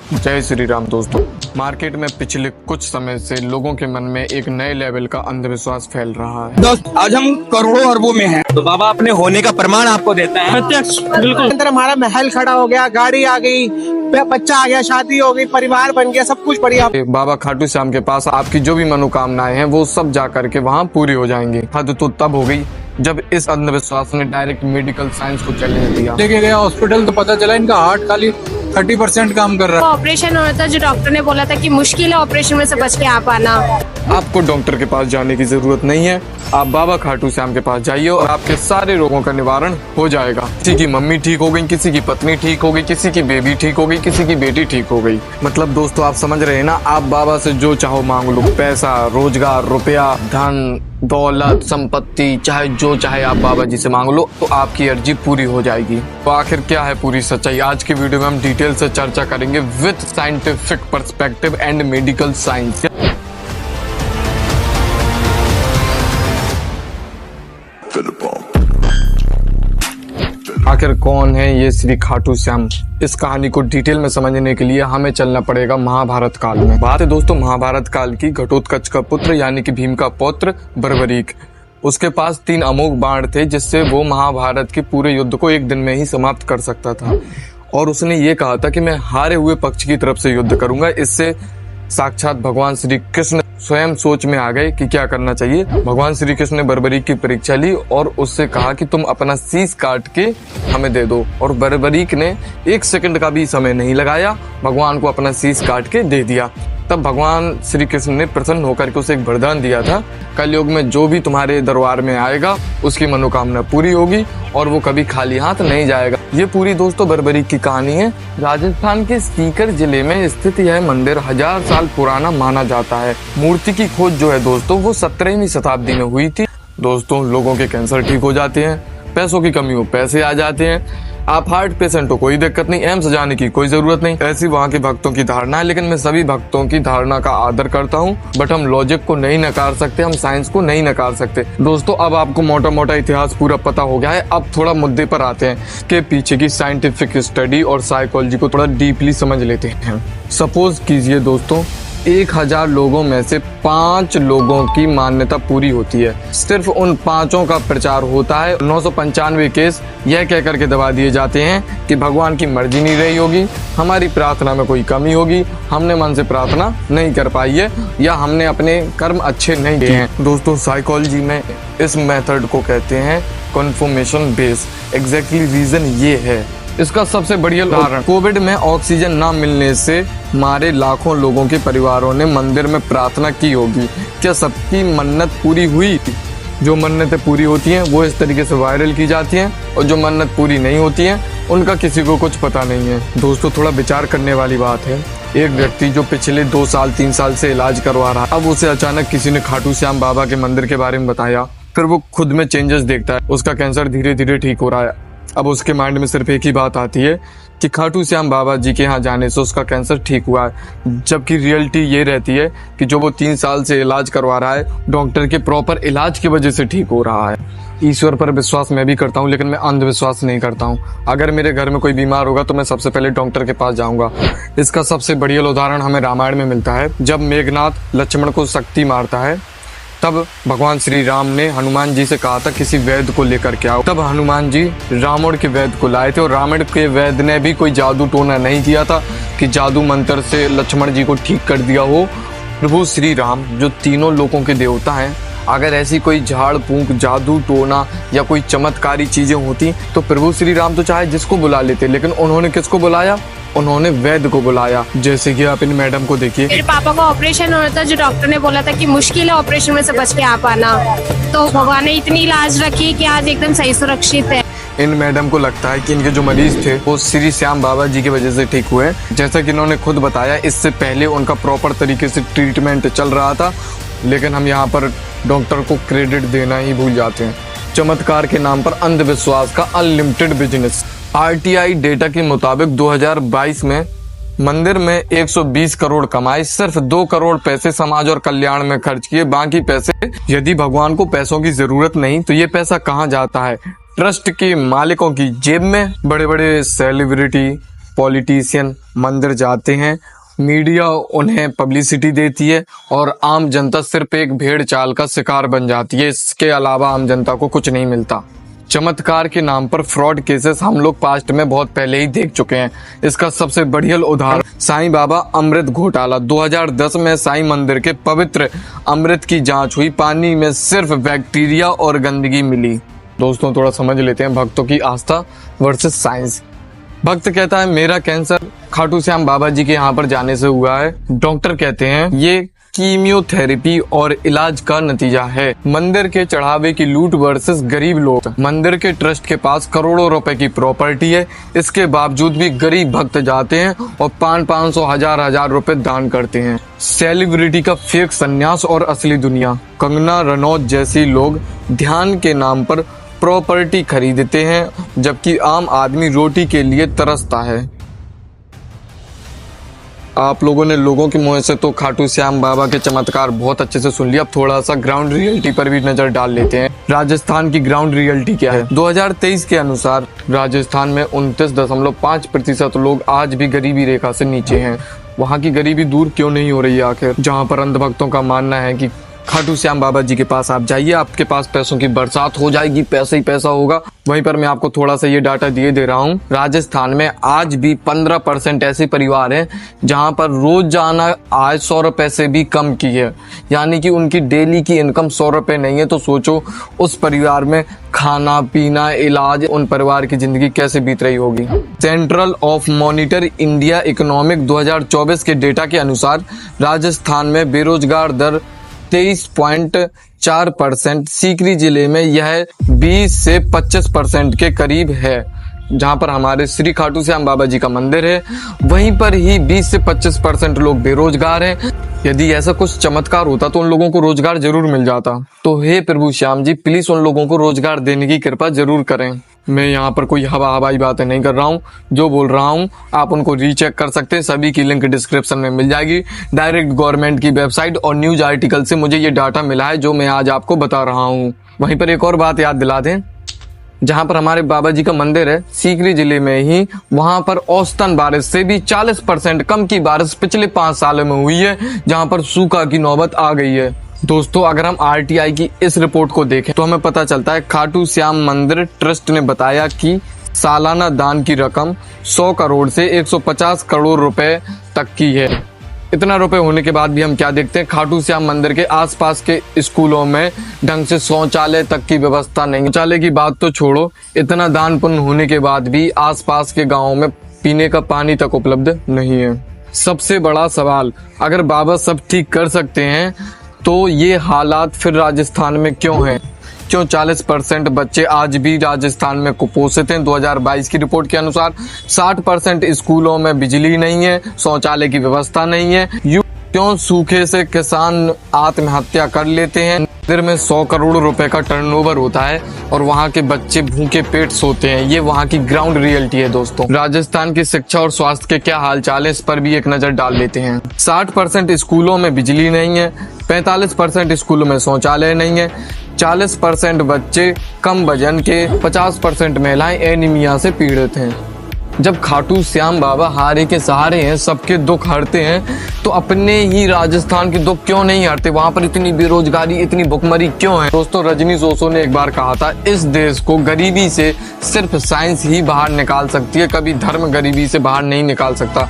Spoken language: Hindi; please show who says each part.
Speaker 1: जय श्री राम दोस्तों। मार्केट में पिछले कुछ समय से लोगों के मन में एक नए लेवल का अंधविश्वास फैल रहा है।
Speaker 2: दोस्त आज हम करोड़ों अरबों में हैं, तो बाबा अपने होने का प्रमाण आपको देता है।
Speaker 3: प्रत्यक्ष बिल्कुल।
Speaker 4: अंदर हमारा महल खड़ा हो गया, गाड़ी आ गई, बच्चा आ गया, शादी हो गई, परिवार बन गया, सब कुछ बढ़िया।
Speaker 1: बाबा खाटू श्याम के पास आपकी जो भी मनोकामनाएं हैं वो सब जा करके वहाँ पूरी हो जाएंगी। हद तो तब हो गई जब इस अंधविश्वास ने डायरेक्ट मेडिकल साइंस को चलने दिया।
Speaker 3: लेके गया हॉस्पिटल तो पता चला इनका हार्ट खाली 30% काम कर रहा है।
Speaker 5: ऑपरेशन हो रहा था, जो डॉक्टर ने बोला था कि मुश्किल है ऑपरेशन में से बच के आ पाना।
Speaker 1: आपको डॉक्टर के पास जाने की जरूरत नहीं है, आप बाबा खाटू श्याम के पास जाइए और आपके सारे रोगों का निवारण हो जाएगा। किसी की मम्मी ठीक हो गई, किसी की पत्नी ठीक हो गई, किसी की बेबी ठीक हो गई, किसी की बेटी ठीक हो गई। मतलब दोस्तों आप समझ रहे हैं ना, आप बाबा से जो चाहो मांग लो, पैसा, रोजगार, रुपया, धन, दौलत, संपत्ति, चाहे जो चाहे आप बाबा जी से मांग लो तो आपकी अर्जी पूरी हो जाएगी। तो आखिर क्या है पूरी सच्चाई, आज की वीडियो में हम डिटेल से चर्चा करेंगे with scientific perspective and medical science. आखिर कौन है ये श्री खाटू श्याम? इस कहानी को डिटेल में समझने के लिए हमें चलना पड़ेगा महाभारत काल में। बात है दोस्तों महाभारत काल की। घटोत्कच का पुत्र यानी कि भीम का पौत्र बर्बरीक, उसके पास 3 अमोघ बाण थे जिससे वो महाभारत के पूरे युद्ध को एक दिन में ही समाप्त कर सकता था। और उसने ये कहा था कि मैं हारे हुए पक्ष की तरफ से युद्ध करूंगा। इससे साक्षात भगवान श्री कृष्ण स्वयं सोच में आ गए कि क्या करना चाहिए। भगवान श्री कृष्ण ने बर्बरीक की परीक्षा ली और उससे कहा कि तुम अपना शीश काट के हमें दे दो। और बर्बरीक ने 1 सेकंड का भी समय नहीं लगाया, भगवान को अपना शीश काट के दे दिया। तब भगवान श्री कृष्ण ने प्रसन्न होकर के उसे एक वरदान दिया था, कलयुग में जो भी तुम्हारे दरबार में आएगा उसकी मनोकामना पूरी होगी और वो कभी खाली हाथ नहीं जाएगा। ये पूरी दोस्तों बर्बरीक की कहानी है। राजस्थान के सीकर जिले में स्थित यह मंदिर 1000 साल पुराना माना जाता है। मूर्ति की खोज जो है दोस्तों वो 17वीं शताब्दी में हुई थी। दोस्तों लोगों के कैंसर ठीक हो जाते हैं, पैसों की कमी हो पैसे आ जाते हैं, आप हार्ट पेशेंट हो कोई दिक्कत नहीं, एम्स जाने की कोई जरूरत नहीं। ऐसी वहाँ के भक्तों की धारणा है। लेकिन मैं सभी भक्तों की धारणा का आदर करता हूँ, बट हम लॉजिक को नहीं नकार सकते, हम साइंस को नहीं नकार सकते। दोस्तों अब आपको मोटा मोटा इतिहास पूरा पता हो गया है। अब थोड़ा मुद्दे पर आते हैं कि पीछे की साइंटिफिक स्टडी और साइकोलॉजी को थोड़ा डीपली समझ लेते हैं। सपोज कीजिए दोस्तों 1000 लोगों में से 5 लोगों की मान्यता पूरी होती है। सिर्फ उन 5 का प्रचार होता है। 995 केस यह कह करके दबा दिए जाते हैं कि भगवान की मर्जी नहीं रही होगी, हमारी प्रार्थना में कोई कमी होगी, हमने मन से प्रार्थना नहीं कर पाई है या हमने अपने कर्म अच्छे नहीं किए हैं। दोस्तों साइकोलॉजी में इस मेथड को कहते हैं कन्फर्मेशन बेस। एग्जैक्टली रीजन ये है। इसका सबसे बढ़िया उदाहरण, कोविड में ऑक्सीजन ना मिलने से मारे लाखों लोगों के परिवारों ने मंदिर में प्रार्थना की होगी। क्या सबकी मन्नत पूरी हुई? जो मन्नतें पूरी होती हैं वो इस तरीके से वायरल की जाती हैं और जो मन्नत पूरी नहीं होती हैं उनका किसी को कुछ पता नहीं है। दोस्तों थोड़ा विचार करने वाली बात है। एक व्यक्ति जो पिछले 2 साल 3 साल से इलाज करवा रहा, अब उसे अचानक किसी ने खाटू श्याम बाबा के मंदिर के बारे में बताया, फिर वो खुद में चेंजेस देखता है, उसका कैंसर धीरे धीरे ठीक हो रहा है। अब उसके माइंड में सिर्फ एक ही बात आती है कि खाटू श्याम बाबा जी के यहाँ जाने से उसका कैंसर ठीक हुआ है। जबकि रियलिटी ये रहती है कि जो वो 3 साल से इलाज करवा रहा है, डॉक्टर के प्रॉपर इलाज की वजह से ठीक हो रहा है। ईश्वर पर विश्वास मैं भी करता हूँ, लेकिन मैं अंधविश्वास नहीं करता हूँ। अगर मेरे घर में कोई बीमार होगा तो मैं सबसे पहले डॉक्टर के पास जाऊंगा। इसका सबसे बढ़िया उदाहरण हमें रामायण में मिलता है। जब मेघनाथ लक्ष्मण को शक्ति मारता है तब भगवान श्री राम ने हनुमान जी से कहा था किसी वैद्य को लेकर के आओ। तब हनुमान जी रावण के वैद्य को लाए थे और रावण के वैद्य ने भी कोई जादू टोना नहीं किया था कि जादू मंत्र से लक्ष्मण जी को ठीक कर दिया हो। प्रभु श्री राम जो तीनों लोकों के देवता हैं, अगर ऐसी कोई झाड़ फूंक, जादू टोना या कोई चमत्कारी चीजें होती तो प्रभु श्री राम तो चाहे जिसको बुला लेते, लेकिन उन्होंने किसको बुलाया? उन्होंने वैद्य को बुलाया। जैसे कि आप इन मैडम को देखिए,
Speaker 5: मेरे पापा का ऑपरेशन हो रहा था, जो डॉक्टर ने बोला था कि मुश्किल है ऑपरेशन में से बच के आ पाना, तो भगवान ने इतनी इलाज रखी कि आज एकदम सही सुरक्षित है।
Speaker 1: इन मैडम को लगता है कि इनके जो मरीज थे वो श्री श्याम बाबा जी की वजह से ठीक हुए। जैसा कि इन्होंने खुद बताया, इससे पहले उनका प्रॉपर तरीके से ट्रीटमेंट चल रहा था, लेकिन हम यहाँ पर डॉक्टर को क्रेडिट देना ही भूल जाते हैं। चमत्कार के नाम पर अंधविश्वास का अनलिमिटेड बिजनेस। RTI डेटा के मुताबिक 2022 में मंदिर में 120 करोड़ कमाए, सिर्फ 2 करोड़ पैसे समाज और कल्याण में खर्च किए। बाकी पैसे, यदि भगवान को पैसों की जरूरत नहीं तो ये पैसा कहाँ जाता है? ट्रस्ट के मालिकों की जेब में। बड़े बड़े सेलिब्रिटी, पॉलिटिशियन मंदिर जाते हैं, मीडिया उन्हें पब्लिसिटी देती है और आम जनता सिर्फ एक भेड़ चाल का शिकार बन जाती है। इसके अलावा आम जनता को कुछ नहीं मिलता। चमत्कार के नाम पर फ्रॉड केसेस हम लोग पास्ट में बहुत पहले ही देख चुके हैं। इसका सबसे बढ़िया उदाहरण साईं बाबा अमृत घोटाला। 2010 में साईं मंदिर के पवित्र अमृत की जांच हुई, पानी में सिर्फ बैक्टीरिया और गंदगी मिली। दोस्तों थोड़ा समझ लेते हैं भक्तों की आस्था वर्सेस साइंस। भक्त कहता है मेरा कैंसर खाटू श्याम बाबा जी के यहाँ पर जाने से हुआ है। डॉक्टर कहते हैं ये कीमियोथेरेपी और इलाज का नतीजा है। मंदिर के चढ़ावे की लूट वर्सेस गरीब लोग। मंदिर के ट्रस्ट के पास करोड़ों रुपए की प्रॉपर्टी है, इसके बावजूद भी गरीब भक्त जाते हैं और 500 हजार रुपए दान करते हैं। सेलिब्रिटी का फेक संन्यास और असली दुनिया। कंगना रनौत जैसी लोग ध्यान के नाम पर प्रॉपर्टी खरीदते हैं, जबकि आम आदमी रोटी के लिए तरसता है। आप लोगों ने लोगों के मुंह से तो खाटू श्याम बाबा के चमत्कार बहुत अच्छे से सुन लिया। अब थोड़ा सा ग्राउंड रियलिटी पर भी नजर डाल लेते हैं। राजस्थान की ग्राउंड रियलिटी क्या है? 2023 के अनुसार राजस्थान में 29.5% लोग आज भी गरीबी रेखा से नीचे हैं। वहाँ की गरीबी दूर क्यों नहीं हो रही है आखिर? जहाँ पर अंधभक्तों का मानना है कि खाटू श्याम बाबा जी के पास आप जाइए, आपके पास पैसों की बरसात हो जाएगी, पैसा ही पैसा होगा। वहीं पर मैं आपको थोड़ा सा ये डाटा दिए दे रहा हूँ। राजस्थान में आज भी 15% ऐसे परिवार हैं जहाँ पर रोजाना आय 100 रुपए से भी कम की है, यानी कि उनकी डेली की इनकम 100 रुपए नहीं है। तो सोचो उस परिवार में खाना पीना इलाज, उन परिवार की जिंदगी कैसे बीत रही होगी। Central of monitor India economic 2024 के डेटा के अनुसार राजस्थान में बेरोजगार दर 23.4%, सीकरी जिले में यह 20 से 25% के करीब है। जहां पर हमारे श्री खाटू श्याम बाबा जी का मंदिर है, वहीं पर ही 20 से 25% लोग बेरोजगार हैं। यदि ऐसा कुछ चमत्कार होता तो उन लोगों को रोजगार जरूर मिल जाता। तो हे प्रभु श्याम जी, प्लीज उन लोगों को रोजगार देने की कृपा जरूर करें। मैं यहाँ पर कोई हवाई बातें नहीं कर रहा हूँ, जो बोल रहा हूँ आप उनको रीचेक कर सकते हैं। सभी की लिंक डिस्क्रिप्शन में मिल जाएगी। डायरेक्ट गवर्नमेंट की वेबसाइट और न्यूज आर्टिकल से मुझे ये डाटा मिला है जो मैं आज आपको बता रहा हूँ। वहीं पर एक और बात याद दिला दें, जहां पर हमारे बाबा जी का मंदिर है सीकरी जिले में ही, वहां पर औसतन बारिश से भी 40% कम की बारिश पिछले 5 सालों में हुई है, जहां पर सूखा की नौबत आ गई है। दोस्तों अगर हम RTI की इस रिपोर्ट को देखें तो हमें पता चलता है खाटू श्याम मंदिर ट्रस्ट ने बताया कि सालाना दान की रकम 100 करोड़ से 150 करोड़ रुपए तक की है। इतना रुपए होने के बाद भी हम क्या देखते हैं, खाटू श्याम मंदिर के आसपास के स्कूलों में ढंग से शौचालय तक की व्यवस्था नहीं। शौचालय की बात तो छोड़ो, इतना दान पुण्य होने के बाद भी आसपास के गांवों में पीने का पानी तक उपलब्ध नहीं है। सबसे बड़ा सवाल, अगर बाबा सब ठीक कर सकते हैं तो ये हालात फिर राजस्थान में क्यों हैं? क्यों 40% बच्चे आज भी राजस्थान में कुपोषित हैं? 2022 की रिपोर्ट के अनुसार 60% स्कूलों में बिजली नहीं है, शौचालय की व्यवस्था नहीं है। क्यों सूखे से किसान आत्महत्या कर लेते हैं? मंदिर में 100 करोड़ रुपए का टर्नओवर होता है और वहाँ के बच्चे भूखे पेट सोते हैं। ये वहाँ की ग्राउंड रियलिटी है। दोस्तों राजस्थान की शिक्षा और स्वास्थ्य के क्या हाल चाल है, इस पर भी एक नजर डाल लेते हैं। 60% स्कूलों में बिजली नहीं है, 45% स्कूलों में शौचालय नहीं है, 40% बच्चे कम वजन के, 50% महिलाएं एनीमिया से पीड़ित हैं। जब खाटू श्याम बाबा हारे के सहारे हैं, सबके दुख हरते हैं, तो अपने ही राजस्थान के दुख क्यों नहीं हरते? वहां पर इतनी बेरोजगारी, इतनी भुखमरी क्यों है? दोस्तों रजनी सोसो ने एक बार कहा था, इस देश को गरीबी से सिर्फ साइंस ही बाहर निकाल सकती है, कभी धर्म गरीबी से बाहर नहीं निकाल सकता।